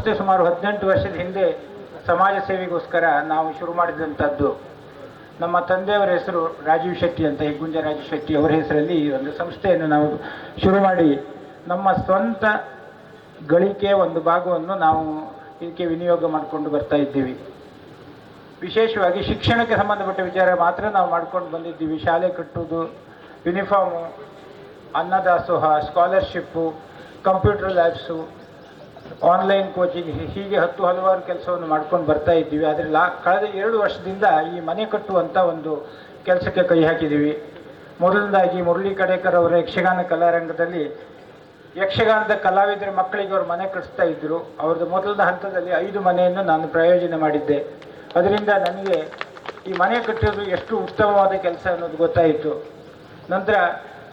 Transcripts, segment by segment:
ಸಂಸ್ಥೆ ಸುಮಾರು 18 ವರ್ಷದ ಹಿಂದೆ ಸಮಾಜ ಸೇವೆಗೋಸ್ಕರ ನಾವು ಶುರು ಮಾಡಿದಂಥದ್ದು. ನಮ್ಮ ತಂದೆಯವರ ಹೆಸರು ರಾಜೀವ್ ಶೆಟ್ಟಿ ಅಂತ, ಹೆಗ್ಗುಂಜ ರಾಜೀವ್ ಶೆಟ್ಟಿ ಅವರ ಹೆಸರಲ್ಲಿ ಈ ಒಂದು ಸಂಸ್ಥೆಯನ್ನು ನಾವು ಶುರು ಮಾಡಿ ನಮ್ಮ ಸ್ವಂತ ಗಳಿಕೆ ಒಂದು ಭಾಗವನ್ನು ನಾವು ಇದಕ್ಕೆ ವಿನಿಯೋಗ ಮಾಡಿಕೊಂಡು ಬರ್ತಾ ಇದ್ದೀವಿ. ವಿಶೇಷವಾಗಿ ಶಿಕ್ಷಣಕ್ಕೆ ಸಂಬಂಧಪಟ್ಟ ವಿಚಾರ ಮಾತ್ರ ನಾವು ಮಾಡ್ಕೊಂಡು ಬಂದಿದ್ದೀವಿ. ಶಾಲೆ ಕಟ್ಟುವುದು, ಯೂನಿಫಾರ್ಮು, ಅನ್ನದಾಸೋಹ, scholarship, computer labs, online coaching, ಹೀಗೆ ಹಲವಾರು ಕೆಲಸವನ್ನು ಮಾಡ್ಕೊಂಡು ಬರ್ತಾ ಇದ್ದೀವಿ. ಆದರೆ ಕಳೆದ 2 ವರ್ಷದಿಂದ ಈ ಮನೆ ಕಟ್ಟುವಂಥ ಒಂದು ಕೆಲಸಕ್ಕೆ ಕೈ ಹಾಕಿದ್ದೀವಿ. ಮೊದಲನೇದಾಗಿ ಮುರಳಿ ಕಡೇಕರ್ ಅವರ ಯಕ್ಷಗಾನ ಕಲಾರಂಗದಲ್ಲಿ ಯಕ್ಷಗಾನದ ಕಲಾವಿದರ ಮಕ್ಕಳಿಗೆ ಅವರು ಮನೆ ಕಟ್ಟಿಸ್ತಾ ಇದ್ದರು. ಅವ್ರದ್ದು ಮೊದಲನೇ ಹಂತದಲ್ಲಿ 5 ಮನೆಯನ್ನು ನಾನು ಪ್ರಯೋಜನ ಮಾಡಿದ್ದೆ. ಅದರಿಂದ ನನಗೆ ಈ ಮನೆ ಕಟ್ಟೋದು ಎಷ್ಟು ಉತ್ತಮವಾದ ಕೆಲಸ ಅನ್ನೋದು ಗೊತ್ತಾಯಿತು. ನಂತರ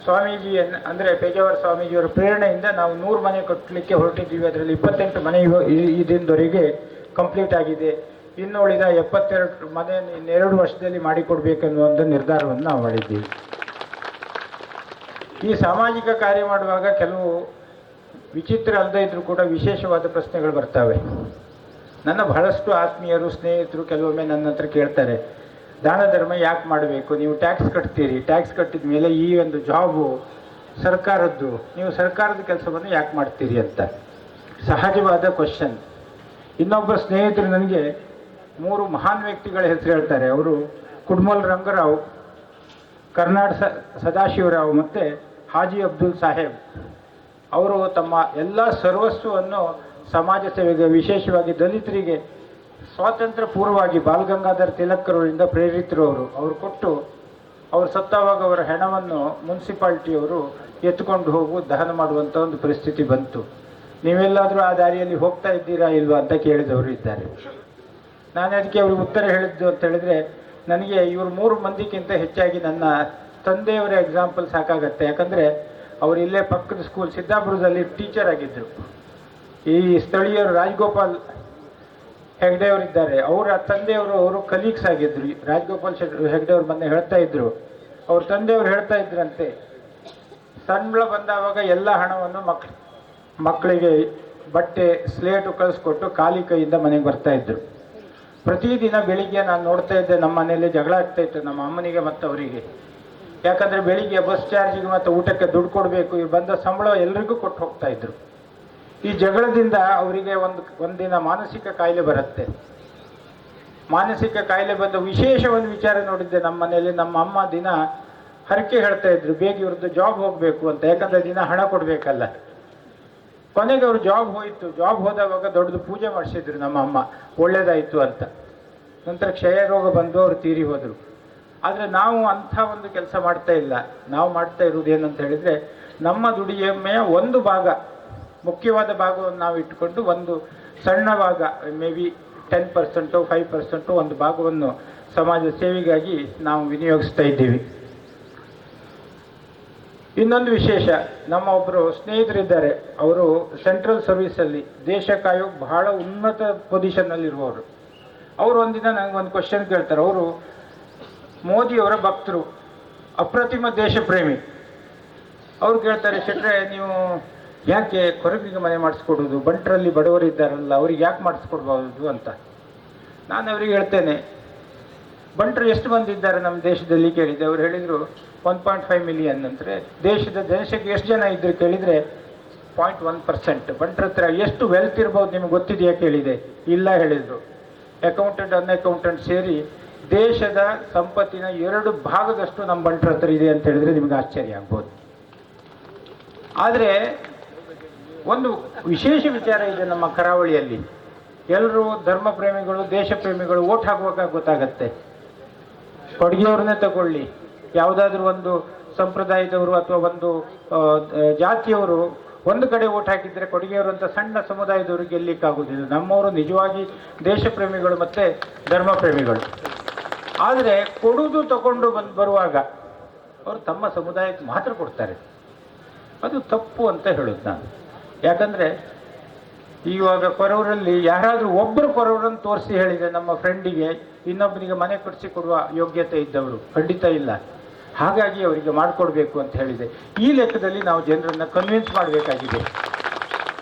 ಸ್ವಾಮೀಜಿಯನ್ನು ಅಂದರೆ ಪೇಜಾವರ ಸ್ವಾಮೀಜಿಯವರ ಪ್ರೇರಣೆಯಿಂದ ನಾವು 100 ಮನೆ ಕಟ್ಟಲಿಕ್ಕೆ ಹೊರಟಿದ್ದೀವಿ. ಅದರಲ್ಲಿ 28 ಮನೆ ಈ ದಿನದವರೆಗೆ ಕಂಪ್ಲೀಟ್ ಆಗಿದೆ. ಇನ್ನು ಉಳಿದ 72 ಮನೆಯನ್ನು ಇನ್ನು 2 ವರ್ಷದಲ್ಲಿ ಮಾಡಿಕೊಡ್ಬೇಕನ್ನುವ ಒಂದು ನಿರ್ಧಾರವನ್ನು ನಾವು ಮಾಡಿದ್ದೀವಿ. ಈ ಸಾಮಾಜಿಕ ಕಾರ್ಯ ಮಾಡುವಾಗ ಕೆಲವು ವಿಚಿತ್ರ ಅಲ್ಲದೇ ಇದ್ರೂ ಕೂಡ ವಿಶೇಷವಾದ ಪ್ರಶ್ನೆಗಳು ಬರ್ತವೆ. ನನ್ನ ಬಹಳಷ್ಟು ಆತ್ಮೀಯರು, ಸ್ನೇಹಿತರು ಕೆಲವೊಮ್ಮೆ ನನ್ನ ಹತ್ರ ಕೇಳ್ತಾರೆ, ದಾನ ಧರ್ಮ ಯಾಕೆ ಮಾಡಬೇಕು, ನೀವು ಟ್ಯಾಕ್ಸ್ ಕಟ್ತೀರಿ, ಟ್ಯಾಕ್ಸ್ ಕಟ್ಟಿದ ಮೇಲೆ ಈ ಒಂದು ಜಾಬು ಸರ್ಕಾರದ್ದು, ನೀವು ಸರ್ಕಾರದ ಕೆಲಸವನ್ನು ಯಾಕೆ ಮಾಡ್ತೀರಿ ಅಂತ ಸಹಜವಾದ ಕ್ವಶನ್. ಇನ್ನೊಬ್ಬ ಸ್ನೇಹಿತರು ನನಗೆ 3 ಮಹಾನ್ ವ್ಯಕ್ತಿಗಳ ಹೆಸರು ಹೇಳ್ತಾರೆ. ಅವರು ಕುಡ್ಮಲ್ ರಂಗರಾವ್, ಕರ್ನಾಟಕ ಸದಾಶಿವರಾವ್ ಮತ್ತು ಹಾಜಿ ಅಬ್ದುಲ್ ಸಾಹೇಬ್. ಅವರು ತಮ್ಮ ಎಲ್ಲ ಸರ್ವಸ್ವವನ್ನು ಸಮಾಜ ಸೇವೆಗೆ, ವಿಶೇಷವಾಗಿ ದಲಿತರಿಗೆ ಸ್ವಾತಂತ್ರ್ಯ ಪೂರ್ವವಾಗಿ ಬಾಲ್ ಗಂಗಾಧರ್ ತಿಲಕ್ಕರವರಿಂದ ಪ್ರೇರಿತರು. ಅವರು ಕೊಟ್ಟು ಅವರು ಸತ್ತವಾಗ ಅವರ ಹೆಣವನ್ನು ಮುನ್ಸಿಪಾಲ್ಟಿಯವರು ಎತ್ಕೊಂಡು ಹೋಗು ದಹನ ಮಾಡುವಂಥ ಒಂದು ಪರಿಸ್ಥಿತಿ ಬಂತು. ನೀವೆಲ್ಲಾದರೂ ಆ ದಾರಿಯಲ್ಲಿ ಹೋಗ್ತಾ ಇದ್ದೀರಾ ಇಲ್ವಾ ಅಂತ ಕೇಳಿದವರು ಇದ್ದಾರೆ. ನಾನು ಅದಕ್ಕೆ ಅವ್ರಿಗೆ ಉತ್ತರ ಹೇಳಿದ್ದು ಅಂತ ಹೇಳಿದ್ರೆ, ನನಗೆ ಇವರು 3 ಮಂದಿಗಿಂತ ಹೆಚ್ಚಾಗಿ ನನ್ನ ತಂದೆಯವರ ಎಕ್ಸಾಂಪಲ್ ಸಾಕಾಗತ್ತೆ. ಯಾಕಂದರೆ ಅವರು ಇಲ್ಲೇ ಪಕ್ಕದ ಸ್ಕೂಲ್ ಸಿದ್ದಾಪುರದಲ್ಲಿ ಟೀಚರ್ ಆಗಿದ್ದರು. ಈ ಸ್ಥಳೀಯರು ರಾಜಗೋಪಾಲ್ ಹೆಗ್ಡೆ ಅವರಿದ್ದಾರೆ, ಅವರ ತಂದೆಯವರು ಅವರು ಕಲೀಗ್ಸ್ ಆಗಿದ್ದರು. ರಾಜಗೋಪಾಲ್ ಹೆಗ್ಡೆ ಅವ್ರ ಮೊನ್ನೆ ಹೇಳ್ತಾ ಇದ್ರು, ಅವ್ರ ತಂದೆಯವರು ಹೇಳ್ತಾ ಇದ್ರಂತೆ, ಸಂಬಳ ಬಂದಾವಾಗ ಎಲ್ಲ ಹಣವನ್ನು ಮಕ್ಕಳಿಗೆ ಬಟ್ಟೆ, ಸ್ಲೇಟು ಕಳಿಸ್ಕೊಟ್ಟು ಖಾಲಿ ಕೈಯಿಂದ ಮನೆಗೆ ಬರ್ತಾ ಇದ್ರು. ಪ್ರತಿದಿನ ಬೆಳಿಗ್ಗೆ ನಾನು ನೋಡ್ತಾ ಇದ್ದೆ, ನಮ್ಮ ಮನೆಯಲ್ಲಿ ಜಗಳ ಆಗ್ತಾ ಇತ್ತು ನಮ್ಮ ಅಮ್ಮನಿಗೆ ಮತ್ತು ಅವರಿಗೆ. ಯಾಕಂದರೆ ಬೆಳಿಗ್ಗೆ ಬಸ್ ಚಾರ್ಜಿಗೆ ಮತ್ತು ಊಟಕ್ಕೆ ದುಡ್ಡು ಕೊಡಬೇಕು, ಈ ಬಂದ ಸಂಬಳ ಎಲ್ರಿಗೂ ಕೊಟ್ಟು ಹೋಗ್ತಾ ಇದ್ರು. ಈ ಜಗಳದಿಂದ ಅವರಿಗೆ ಒಂದಿನ ಮಾನಸಿಕ ಕಾಯಿಲೆ ಬರುತ್ತೆ. ಮಾನಸಿಕ ಕಾಯಿಲೆ ಬಂದ ವಿಶೇಷ ಒಂದು ವಿಚಾರ ನೋಡಿದ್ದೆ ನಮ್ಮ ಮನೆಯಲ್ಲಿ. ನಮ್ಮ ಅಮ್ಮ ದಿನ ಹರಕೆ ಹೇಳ್ತಾ ಇದ್ರು, ಬೇಗ ಇವ್ರದ್ದು ಜಾಬ್ ಹೋಗಬೇಕು ಅಂತ, ಯಾಕಂದರೆ ದಿನ ಹಣ ಕೊಡಬೇಕಲ್ಲ. ಕೊನೆಗೆ ಅವರು ಜಾಬ್ ಹೋಯಿತು. ಜಾಬ್ ಹೋದವಾಗ ದೊಡ್ಡದು ಪೂಜೆ ಮಾಡಿಸಿದ್ರು ನಮ್ಮ ಅಮ್ಮ, ಒಳ್ಳೇದಾಯಿತು ಅಂತ. ನಂತರ ಕ್ಷಯ ರೋಗ ಬಂದು ಅವರು ತೀರಿ ಹೋದರು. ಆದರೆ ನಾವು ಅಂಥ ಒಂದು ಕೆಲಸ ಮಾಡ್ತಾ ಇಲ್ಲ. ನಾವು ಮಾಡ್ತಾ ಇರುವುದು ಏನಂತ ಹೇಳಿದರೆ, ನಮ್ಮ ದುಡಿಮೆಯ ಒಂದು ಭಾಗ, ಮುಖ್ಯವಾದ ಭಾಗವನ್ನು ನಾವು ಇಟ್ಟುಕೊಂಡು ಒಂದು ಸಣ್ಣ ಭಾಗ, ಮೇ ಬಿ 10%, 5% ಒಂದು ಭಾಗವನ್ನು ಸಮಾಜ ಸೇವೆಗಾಗಿ ನಾವು ವಿನಿಯೋಗಿಸ್ತಾ ಇದ್ದೀವಿ. ಇನ್ನೊಂದು ವಿಶೇಷ, ನಮ್ಮ ಒಬ್ಬರು ಸ್ನೇಹಿತರಿದ್ದಾರೆ, ಅವರು ಸೆಂಟ್ರಲ್ ಸರ್ವಿಸಲ್ಲಿ ದೇಶ ಕಾಯೋ ಬಹಳ ಉನ್ನತ ಪೊಸಿಷನ್ನಲ್ಲಿರುವವರು. ಅವರು ಒಂದಿನ ನನಗೆ ಒಂದು ಕ್ವಶನ್ ಕೇಳ್ತಾರೆ. ಅವರು ಮೋದಿಯವರ ಭಕ್ತರು, ಅಪ್ರತಿಮ ದೇಶ ಪ್ರೇಮಿ. ಅವ್ರು ಕೇಳ್ತಾರೆ, ಶೆಟ್ರೆ ನೀವು ಯಾಕೆ ಕೊರಗಿಗೆ ಮನೆ ಮಾಡಿಸ್ಕೊಡೋದು, ಬಂಟರಲ್ಲಿ ಬಡವರು ಇದ್ದಾರಲ್ಲ ಅವ್ರಿಗೆ ಯಾಕೆ ಮಾಡಿಸ್ಕೊಡ್ಬೋದು ಅಂತ. ನಾನು ಅವರಿಗೆ ಹೇಳ್ತೇನೆ, ಬಂಟರು ಎಷ್ಟು ಮಂದಿ ಇದ್ದಾರೆ ನಮ್ಮ ದೇಶದಲ್ಲಿ ಕೇಳಿದೆ. ಅವ್ರು ಹೇಳಿದರು 1.5 ಮಿಲಿಯನ್. ಅಂದರೆ ದೇಶದ ಜನಸಂಖ್ಯೆ ಎಷ್ಟು ಜನ ಇದ್ರು ಕೇಳಿದರೆ 0.1%. ಬಂಟರ ಹತ್ರ ಎಷ್ಟು ವೆಲ್ತ್ ಇರ್ಬೋದು ನಿಮ್ಗೆ ಗೊತ್ತಿದೆಯಾ ಕೇಳಿದೆ. ಇಲ್ಲ ಹೇಳಿದರು. ಅಕೌಂಟೆಂಟ್, ಅನ್ಅಕೌಂಟೆಂಟ್ ಸೇರಿ ದೇಶದ ಸಂಪತ್ತಿನ 2 ಭಾಗದಷ್ಟು ನಮ್ಮ ಬಂಟರ ಹತ್ರ ಇದೆ ಅಂತ ಹೇಳಿದರೆ ನಿಮ್ಗೆ ಆಶ್ಚರ್ಯ ಆಗ್ಬೋದು. ಆದರೆ ಒಂದು ವಿಶೇಷ ವಿಚಾರ ಇದೆ ನಮ್ಮ ಕರಾವಳಿಯಲ್ಲಿ. ಎಲ್ಲರೂ ಧರ್ಮ ಪ್ರೇಮಿಗಳು, ದೇಶ ಪ್ರೇಮಿಗಳು ಓಟ್ ಹಾಕುವಾಗ ಗೊತ್ತಾಗತ್ತೆ. ಕೊಡಗಿಯವ್ರನ್ನೇ ತಗೊಳ್ಳಿ, ಯಾವುದಾದ್ರೂ ಒಂದು ಸಂಪ್ರದಾಯದವರು ಅಥವಾ ಒಂದು ಜಾತಿಯವರು ಒಂದು ಕಡೆ ಓಟ್ ಹಾಕಿದರೆ ಕೊಡಗಿಯವರು ಅಂತ ಸಣ್ಣ ಸಮುದಾಯದವರು ಗೆಲ್ಲಿಕ್ಕಾಗೋದಿಲ್ಲ. ನಮ್ಮವರು ನಿಜವಾಗಿ ದೇಶ ಪ್ರೇಮಿಗಳು ಮತ್ತು ಧರ್ಮ ಪ್ರೇಮಿಗಳು. ಆದರೆ ಕೊಡುವುದು ತಗೊಂಡು ಬರುವಾಗ ಅವರು ತಮ್ಮ ಸಮುದಾಯಕ್ಕೆ ಮಾತ್ರ ಕೊಡ್ತಾರೆ. ಅದು ತಪ್ಪು ಅಂತ ಹೇಳೋದು ನಾನು. ಯಾಕಂದರೆ ಇವಾಗ ಕೊರವರಲ್ಲಿ ಯಾರಾದರೂ ಒಬ್ಬರು ಕೊರವರನ್ನು ತೋರಿಸಿ ಹೇಳಿದೆ, ನಮ್ಮ ಫ್ರೆಂಡಿಗೆ ಇನ್ನೊಬ್ಬನಿಗೆ ಮನೆ ಕಟ್ಟಿಸಿ ಕೊಡುವ ಯೋಗ್ಯತೆ ಇದ್ದವರು ಖಂಡಿತ ಇಲ್ಲ, ಹಾಗಾಗಿ ಅವರಿಗೆ ಮಾಡಿಕೊಡ್ಬೇಕು ಅಂತ ಹೇಳಿದೆ. ಈ ಲೆಕ್ಕದಲ್ಲಿ ನಾವು ಜನರನ್ನು ಕನ್ವಿನ್ಸ್ ಮಾಡಬೇಕಾಗಿದೆ.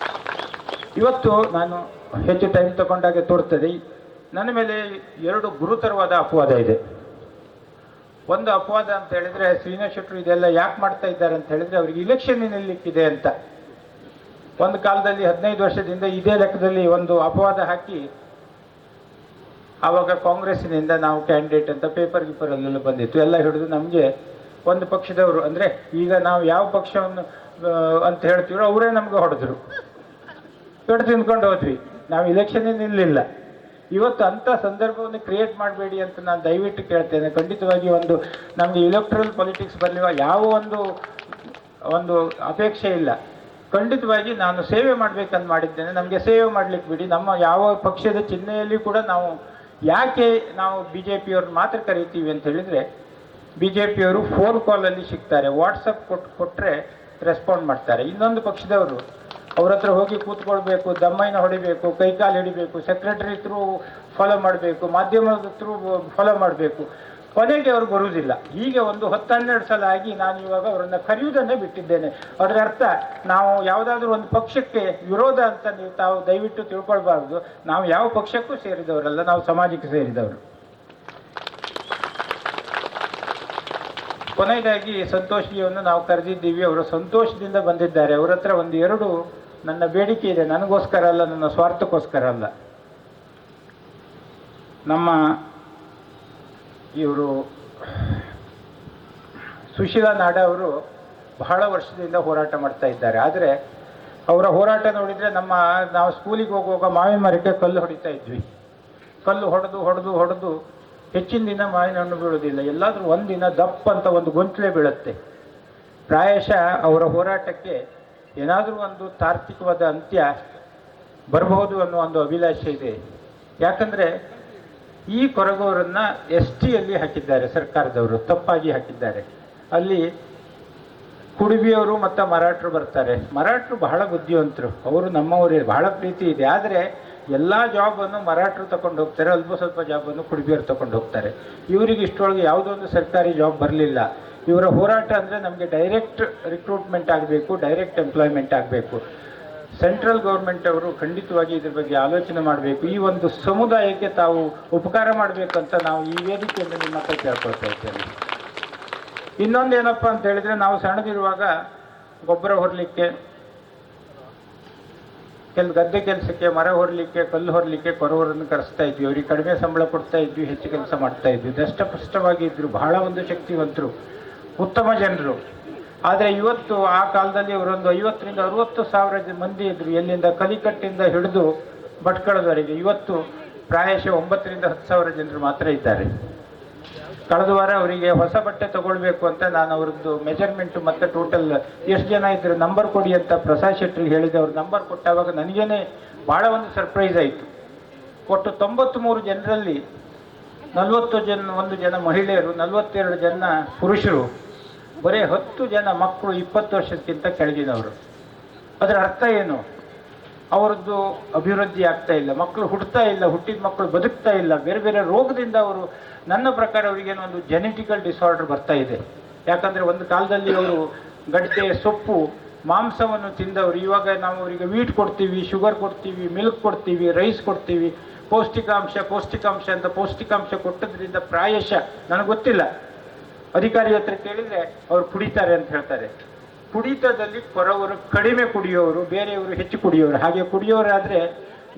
ಇವತ್ತು ನಾನು ಹೆಚ್ಚು ಟೈಮ್ ತಗೊಂಡಾಗೆ ತೋರ್ತದೆ, ನನ್ನ ಮೇಲೆ 2 ಗುರುತರವಾದ ಅಪವಾದ ಇದೆ. ಒಂದು ಅಪವಾದ ಅಂತ ಹೇಳಿದ್ರೆ, ಶ್ರೀನಿವಾಸ್ ಶೆಟ್ಟರು ಇದೆಲ್ಲ ಯಾಕೆ ಮಾಡ್ತಾ ಇದ್ದಾರೆ ಅಂತ ಹೇಳಿದ್ರೆ ಅವರಿಗೆ ಇಲೆಕ್ಷನ್ ನಿಲ್ಲಲಿಕ್ಕಿದೆ ಅಂತ. ಒಂದು ಕಾಲದಲ್ಲಿ 15 ವರ್ಷದಿಂದ ಇದೇ ಲೆಕ್ಕದಲ್ಲಿ ಒಂದು ಅಪವಾದ ಹಾಕಿ ಆವಾಗ ಕಾಂಗ್ರೆಸ್ಸಿನಿಂದ ನಾವು ಕ್ಯಾಂಡಿಡೇಟ್ ಅಂತ ಪೇಪರ್ ಗೀಪರಲ್ಲೆಲ್ಲ ಬಂದಿತ್ತು. ಎಲ್ಲ ಹಿಡಿದು ನಮಗೆ ಒಂದು ಪಕ್ಷದವರು, ಅಂದರೆ ಈಗ ನಾವು ಯಾವ ಪಕ್ಷವನ್ನು ಅಂತ ಹೇಳ್ತೀವೋ ಅವರೇ ನಮ್ಗೆ ಹೊಡೆದ್ರು, ಪೆಟ್ಟು ತಿಂದ್ಕೊಂಡು ಹೋದ್ವಿ. ನಾವು ಇಲೆಕ್ಷನ್ನೇ ನಿಲ್ಲಲಿಲ್ಲ. ಇವತ್ತು ಅಂಥ ಸಂದರ್ಭವನ್ನು ಕ್ರಿಯೇಟ್ ಮಾಡಬೇಡಿ ಅಂತ ನಾನು ದಯವಿಟ್ಟು ಕೇಳ್ತೇನೆ. ಖಂಡಿತವಾಗಿ ನಮಗೆ ಇಲೆಕ್ಟ್ರಲ್ ಪೊಲಿಟಿಕ್ಸ್ ಬರಲಿರುವ ಯಾವ ಒಂದು ಅಪೇಕ್ಷೆ ಇಲ್ಲ. ಖಂಡಿತವಾಗಿ ನಾನು ಸೇವೆ ಮಾಡಬೇಕಂತ ಮಾಡಿದ್ದೇನೆ. ನಮಗೆ ಸೇವೆ ಮಾಡಲಿಕ್ಕೆ ಬಿಡಿ. ನಮ್ಮ ಯಾವ ಪಕ್ಷದ ಚಿಹ್ನೆಯಲ್ಲಿ ಕೂಡ ಯಾಕೆ ನಾವು BJPಯವ್ರನ್ನ ಮಾತ್ರ ಕರಿತೀವಿ ಅಂತ ಹೇಳಿದರೆ, BJPಯವರು ಫೋನ್ ಕಾಲಲ್ಲಿ ಸಿಗ್ತಾರೆ, ವಾಟ್ಸಪ್ ಕೊಟ್ಟರೆ ರೆಸ್ಪಾಂಡ್ ಮಾಡ್ತಾರೆ. ಇನ್ನೊಂದು ಪಕ್ಷದವರು ಅವ್ರ ಹತ್ರ ಹೋಗಿ ಕೂತ್ಕೊಳ್ಬೇಕು, ದಮ್ಮೈನ ಹೊಡಿಬೇಕು, ಕೈಕಾಲು ಹಿಡಿಬೇಕು, ಸೆಕ್ರೆಟರಿ ಥ್ರೂ ಫಾಲೋ ಮಾಡಬೇಕು, ಮಾಧ್ಯಮದ ಥ್ರೂ ಫಾಲೋ ಮಾಡಬೇಕು, ಕೊನೆಗೆ ಅವರು ಬರುವುದಿಲ್ಲ. ಹೀಗೆ 10-12 ಸಲ ಆಗಿ ನಾನು ಇವಾಗ ಅವರನ್ನು ಕರೆಯುವುದನ್ನೇ ಬಿಟ್ಟಿದ್ದೇನೆ. ಅದರ ಅರ್ಥ ನಾವು ಯಾವುದಾದ್ರೂ ಒಂದು ಪಕ್ಷಕ್ಕೆ ವಿರೋಧ ಅಂತ ತಾವು ದಯವಿಟ್ಟು ತಿಳ್ಕೊಳ್ಬಾರ್ದು. ನಾವು ಯಾವ ಪಕ್ಷಕ್ಕೂ ಸೇರಿದವರಲ್ಲ, ನಾವು ಸಮಾಜಕ್ಕೆ ಸೇರಿದವರು. ಕೊನೆಯದಾಗಿ ಸಂತೋಷಿಯನ್ನು ನಾವು ಕರೆದಿದ್ದೀವಿ. ಅವರು ಸಂತೋಷದಿಂದ ಬಂದಿದ್ದಾರೆ. ಅವರ ಹತ್ರ 1-2 ನನ್ನ ಬೇಡಿಕೆ ಇದೆ. ನನಗೋಸ್ಕರ ಅಲ್ಲ, ನನ್ನ ಸ್ವಾರ್ಥಕ್ಕೋಸ್ಕರ ಅಲ್ಲ. ನಮ್ಮ ಇವರು ಸುಶೀಲಾ ನಾಡ ಅವರು ಬಹಳ ವರ್ಷದಿಂದ ಹೋರಾಟ ಮಾಡ್ತಾ ಇದ್ದಾರೆ. ಆದರೆ ಅವರ ಹೋರಾಟ ನೋಡಿದರೆ ನಾವು ಸ್ಕೂಲಿಗೆ ಹೋಗುವಾಗ ಮಾವಿನ ಮರಕ್ಕೆ ಕಲ್ಲು ಹೊಡಿತಾ ಇದ್ವಿ. ಕಲ್ಲು ಹೊಡೆದು ಹೆಚ್ಚಿನ ದಿನ ಮಾವಿನ ಹಣ್ಣು ಬೀಳೋದಿಲ್ಲ. ಎಲ್ಲಾದರೂ ಒಂದಿನ ದಪ್ಪ ಅಂತ ಒಂದು ಗೊಂಚಲೆ ಬೀಳುತ್ತೆ. ಪ್ರಾಯಶಃ ಅವರ ಹೋರಾಟಕ್ಕೆ ಏನಾದರೂ ಒಂದು ತಾರ್ಕಿಕವಾದ ಅಂತ್ಯ ಬರಬಹುದು ಅನ್ನೋ ಒಂದು ಅಭಿಲಾಷೆ ಇದೆ. ಯಾಕಂದರೆ ಈ ಕೊರಗವರನ್ನು STಯಲ್ಲಿ ಹಾಕಿದ್ದಾರೆ ಸರ್ಕಾರದವರು, ತಪ್ಪಾಗಿ ಹಾಕಿದ್ದಾರೆ. ಅಲ್ಲಿ ಕುಡುಬಿಯವರು ಮತ್ತು ಮರಾಠರು ಬರ್ತಾರೆ. ಮರಾಠರು ಬಹಳ ಬುದ್ಧಿವಂತರು, ಅವರು ನಮ್ಮವರೇ, ಬಹಳ ಪ್ರೀತಿ ಇದೆ. ಆದರೆ ಎಲ್ಲ ಜಾಬನ್ನು ಮರಾಠರು ತಗೊಂಡು ಹೋಗ್ತಾರೆ, ಅಲ್ಪ ಸ್ವಲ್ಪ ಜಾಬನ್ನು ಕುಡುಬಿಯವರು ತಗೊಂಡು ಹೋಗ್ತಾರೆ. ಇವರಿಗೆ ಇಷ್ಟರೊಳಗೆ ಯಾವುದೋ ಒಂದು ಸರ್ಕಾರಿ ಜಾಬ್ ಬರಲಿಲ್ಲ. ಇವರ ಹೋರಾಟ ಅಂದರೆ ನಮಗೆ ಡೈರೆಕ್ಟ್ ರಿಕ್ರೂಟ್ಮೆಂಟ್ ಆಗಬೇಕು, ಡೈರೆಕ್ಟ್ ಎಂಪ್ಲಾಯ್ಮೆಂಟ್ ಆಗಬೇಕು. ಸೆಂಟ್ರಲ್ ಗೌರ್ಮೆಂಟ್ ಅವರು ಖಂಡಿತವಾಗಿ ಇದ್ರ ಬಗ್ಗೆ ಆಲೋಚನೆ ಮಾಡಬೇಕು. ಈ ಒಂದು ಸಮುದಾಯಕ್ಕೆ ತಾವು ಉಪಕಾರ ಮಾಡಬೇಕಂತ ನಾವು ಈ ವೇದಿಕೆಯಿಂದ ನಿಮ್ಮ ಹತ್ರ ಕೇಳ್ಕೊಳ್ತಾ ಇದ್ದೇವೆ. ಇನ್ನೊಂದೇನಪ್ಪ ಅಂತ ಹೇಳಿದರೆ, ನಾವು ಸಣ್ಣದಿರುವಾಗ ಗೊಬ್ಬರ ಹೊರಲಿಕ್ಕೆ, ಗದ್ದೆ ಕೆಲಸಕ್ಕೆ, ಮರ ಹೊರಲಿಕ್ಕೆ, ಕಲ್ಲು ಹೊರಲಿಕ್ಕೆ ಕೊರವರನ್ನು ಕರೆಸ್ತಾ ಇದ್ವಿ. ಅವ್ರಿಗೆ ಕಡಿಮೆ ಸಂಬಳ ಕೊಡ್ತಾ ಇದ್ವಿ, ಹೆಚ್ಚು ಕೆಲಸ ಮಾಡ್ತಾ ಇದ್ವಿ. ದಷ್ಟಪುಷ್ಟವಾಗಿದ್ದರು, ಬಹಳ ಒಂದು ಶಕ್ತಿವಂತರು, ಉತ್ತಮ ಜನರು. ಆದರೆ ಇವತ್ತು ಆ ಕಾಲದಲ್ಲಿ ಅವರೊಂದು 50,000 to 60,000 ಮಂದಿ ಇದ್ದರು, ಎಲ್ಲಿಂದ ಕಲಿಕಟ್ಟಿಂದ ಹಿಡಿದು ಭಟ್ಕಳದವರೆಗೆ. ಇವತ್ತು ಪ್ರಾಯಶಃ 9,000-10,000 ಜನರು ಮಾತ್ರ ಇದ್ದಾರೆ. ಕಳೆದ ವಾರ ಅವರಿಗೆ ಹೊಸ ಬಟ್ಟೆ ತಗೊಳ್ಬೇಕು ಅಂತ ನಾನು ಅವರದ್ದು ಮೆಜರ್ಮೆಂಟು ಮತ್ತು ಟೋಟಲ್ ಎಷ್ಟು ಜನ ಇದ್ದರು ನಂಬರ್ ಕೊಡಿ ಅಂತ ಪ್ರಸಾದ್ ಶೆಟ್ಟರಿಗೆ ಹೇಳಿದೆ. ಅವ್ರ ನಂಬರ್ ಕೊಟ್ಟಾಗ ನನಗೇನೆ ಭಾಳ ಒಂದು ಸರ್ಪ್ರೈಸ್ ಆಯಿತು. ಒಟ್ಟು 93 ಜನರಲ್ಲಿ 41 ಜನ ಮಹಿಳೆಯರು, 42 ಜನ ಪುರುಷರು, ಬರೀ 10 ಜನ ಮಕ್ಕಳು 20 ವರ್ಷಕ್ಕಿಂತ ಕೆಳಗಿನವರು. ಅದರ ಅರ್ಥ ಏನು? ಅವರದ್ದು ಅಭಿವೃದ್ಧಿ ಆಗ್ತಾ ಇಲ್ಲ, ಮಕ್ಕಳು ಹುಟ್ಟುತ್ತಾ ಇಲ್ಲ, ಹುಟ್ಟಿದ ಮಕ್ಕಳು ಬದುಕ್ತಾ ಇಲ್ಲ, ಬೇರೆ ಬೇರೆ ರೋಗದಿಂದ ಅವರು, ನನ್ನ ಪ್ರಕಾರ ಅವರಿಗೇನೋ ಒಂದು ಜೆನೆಟಿಕಲ್ ಡಿಸಾರ್ಡರ್ ಬರ್ತಾ ಇದೆ. ಯಾಕಂದರೆ ಒಂದು ಕಾಲದಲ್ಲಿ ಅವರು ಗಡ್ಡೆ, ಸೊಪ್ಪು, ಮಾಂಸವನ್ನು ತಿಂದವರು. ಇವಾಗ ನಾವು ಅವರಿಗೆ ವೀಟ್ ಕೊಡ್ತೀವಿ, ಶುಗರ್ ಕೊಡ್ತೀವಿ, ಮಿಲ್ಕ್ ಕೊಡ್ತೀವಿ, ರೈಸ್ ಕೊಡ್ತೀವಿ, ಪೌಷ್ಟಿಕಾಂಶ ಅಂತ ಪೌಷ್ಟಿಕಾಂಶ ಕೊಟ್ಟದ್ರಿಂದ ಪ್ರಾಯಶಃ ನನಗೆ ಗೊತ್ತಿಲ್ಲ, ಅಧಿಕಾರಿ ಹತ್ರ ಕೇಳಿದರೆ ಅವರು ಕುಡಿತಾರೆ ಅಂತ ಹೇಳ್ತಾರೆ. ಕುಡಿತದಲ್ಲಿ ಕೊರವರು ಕಡಿಮೆ ಕುಡಿಯೋರು, ಬೇರೆಯವರು ಹೆಚ್ಚು ಕುಡಿಯೋರು. ಹಾಗೆ ಕುಡಿಯೋರಾದರೆ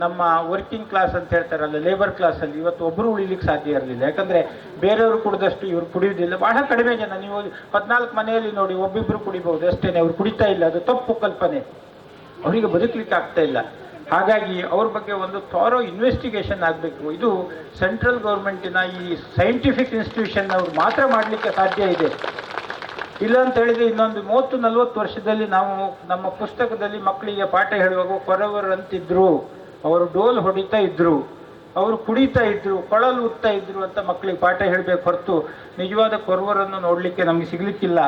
ನಮ್ಮ ವರ್ಕಿಂಗ್ ಕ್ಲಾಸ್ ಅಂತ ಹೇಳ್ತಾರಲ್ಲ, ಲೇಬರ್ ಕ್ಲಾಸಲ್ಲಿ ಇವತ್ತು ಒಬ್ಬರು ಉಳಿಲಿಕ್ಕೆ ಸಾಧ್ಯ ಇರಲಿಲ್ಲ. ಯಾಕಂದರೆ ಬೇರೆಯವರು ಕುಡಿದಷ್ಟು ಇವರು ಕುಡಿಯೋದಿಲ್ಲ. ಬಹಳ ಕಡಿಮೆ ಜನ, ನೀವು 14 ಮನೆಯಲ್ಲಿ ನೋಡಿ ಒಬ್ಬಿಬ್ಬರು ಕುಡಿಬಹುದು ಅಷ್ಟೇ, ಅವರು ಕುಡಿತಾ ಇಲ್ಲ. ಅದು ತಪ್ಪು ಕಲ್ಪನೆ, ಅವರಿಗೆ ಬದುಕಲಿಕ್ಕೆ ಆಗ್ತಾ ಇಲ್ಲ. ಹಾಗಾಗಿ ಅವ್ರ ಬಗ್ಗೆ ಒಂದು ಥಾರೋ ಇನ್ವೆಸ್ಟಿಗೇಷನ್ ಆಗಬೇಕು. ಇದು ಸೆಂಟ್ರಲ್ ಗೌರ್ಮೆಂಟಿನ ಈ ಸೈಂಟಿಫಿಕ್ ಇನ್ಸ್ಟಿಟ್ಯೂಷನ್ ಅವರು ಮಾತ್ರ ಮಾಡಲಿಕ್ಕೆ ಸಾಧ್ಯ ಇದೆ. ಇಲ್ಲ ಅಂತ ಹೇಳಿದರೆ ಇನ್ನೊಂದು 30-40 ವರ್ಷದಲ್ಲಿ ನಾವು ನಮ್ಮ ಪುಸ್ತಕದಲ್ಲಿ ಮಕ್ಕಳಿಗೆ ಪಾಠ ಹೇಳುವಾಗ ಕೊರವರು ಅಂತಿದ್ರು, ಅವರು ಡೋಲ್ ಹೊಡಿತಾ ಇದ್ರು, ಅವರು ಕುಡಿತಾ ಇದ್ರು, ಕೊಳಲು ಉತ್ತಾ ಇದ್ರು ಅಂತ ಮಕ್ಕಳಿಗೆ ಪಾಠ ಹೇಳಬೇಕು ಹೊರತು ನಿಜವಾದ ಕೊರವರನ್ನು ನೋಡಲಿಕ್ಕೆ ನಮಗೆ ಸಿಗಲಿಕ್ಕಿಲ್ಲ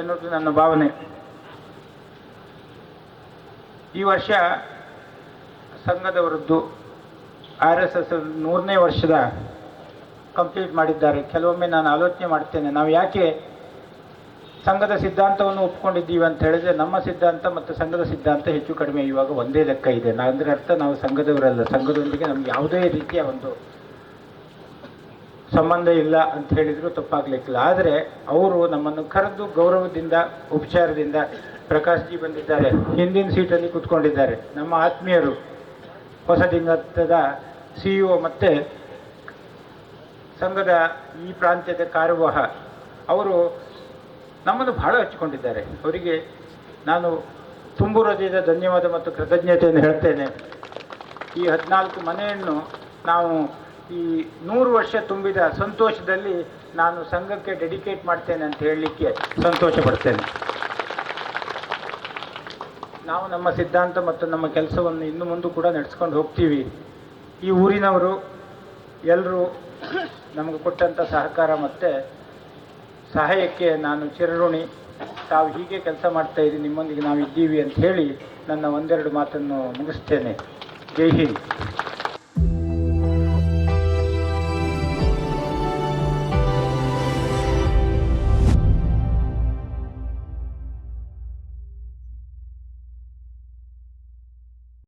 ಎನ್ನುವುದು ನನ್ನ ಭಾವನೆ. ಈ ವರ್ಷ ಸಂಘದವರದ್ದು RSS 100ನೇ ವರ್ಷದ ಕಂಪ್ಲೀಟ್ ಮಾಡಿದ್ದಾರೆ. ಕೆಲವೊಮ್ಮೆ ನಾನು ಆಲೋಚನೆ ಮಾಡ್ತೇನೆ, ನಾವು ಯಾಕೆ ಸಂಘದ ಸಿದ್ಧಾಂತವನ್ನು ಒಪ್ಕೊಂಡಿದ್ದೀವಿ ಅಂತ ಹೇಳಿದ್ರೆ ನಮ್ಮ ಸಿದ್ಧಾಂತ ಮತ್ತು ಸಂಘದ ಸಿದ್ಧಾಂತ ಹೆಚ್ಚು ಕಡಿಮೆ ಇವಾಗ ಒಂದೇ ಲೆಕ್ಕ ಇದೆ. ಅಂದರೆ ಅರ್ಥ ನಾವು ಸಂಘದವರಲ್ಲ, ಸಂಘದೊಂದಿಗೆ ನಮ್ಗೆ ಯಾವುದೇ ರೀತಿಯ ಒಂದು ಸಂಬಂಧ ಇಲ್ಲ ಅಂತ ಹೇಳಿದ್ರು ತಪ್ಪಾಗ್ಲಿಕ್ಕಿಲ್ಲ. ಆದರೆ ಅವರು ನಮ್ಮನ್ನು ಕರೆದು ಗೌರವದಿಂದ ಉಪಚಾರದಿಂದ, ಪ್ರಕಾಶ್ಜಿ ಬಂದಿದ್ದಾರೆ, ಹಿಂದಿನ ಸೀಟಲ್ಲಿ ಕೂತ್ಕೊಂಡಿದ್ದಾರೆ, ನಮ್ಮ ಆತ್ಮೀಯರು, ಹೊಸದಿಂಗದ CEO ಮತ್ತು ಸಂಘದ ಈ ಪ್ರಾಂತ್ಯದ ಕಾರ್ಯವಾಹ, ಅವರು ನಮ್ಮನ್ನು ಬಹಳ ಹಚ್ಚಿಕೊಂಡಿದ್ದಾರೆ. ಅವರಿಗೆ ನಾನು ತುಂಬು ಹೃದಯದ ಧನ್ಯವಾದ ಮತ್ತು ಕೃತಜ್ಞತೆಯನ್ನು ಹೇಳ್ತೇನೆ. ಈ 14 ಮನೆಯನ್ನು ನಾವು ಈ 100 ವರ್ಷ ತುಂಬಿದ ಸಂತೋಷದಲ್ಲಿ ನಾನು ಸಂಘಕ್ಕೆ ಡೆಡಿಕೇಟ್ ಮಾಡ್ತೇನೆ ಅಂತ ಹೇಳಲಿಕ್ಕೆ ಸಂತೋಷ ಪಡ್ತೇನೆ. ನಾವು ನಮ್ಮ ಸಿದ್ಧಾಂತ ಮತ್ತು ನಮ್ಮ ಕೆಲಸವನ್ನು ಇನ್ನು ಮುಂದೆ ಕೂಡ ನಡೆಸ್ಕೊಂಡು ಹೋಗ್ತೀವಿ. ಈ ಊರಿನವರು ಎಲ್ಲರೂ ನಮಗೆ ಕೊಟ್ಟಂಥ ಸಹಕಾರ ಮತ್ತು ಸಹಾಯಕ್ಕೆ ನಾನು ಚಿರಋಣಿ. ತಾವು ಹೀಗೆ ಕೆಲಸ ಮಾಡ್ತಾಯಿರಿ, ನಿಮ್ಮೊಂದಿಗೆ ನಾವು ಇದ್ದೀವಿ ಅಂತ ಹೇಳಿ ನನ್ನ ಒಂದೆರಡು ಮಾತನ್ನು ಮುಗಿಸ್ತೇನೆ. ಜೈ ಹಿಂದ್.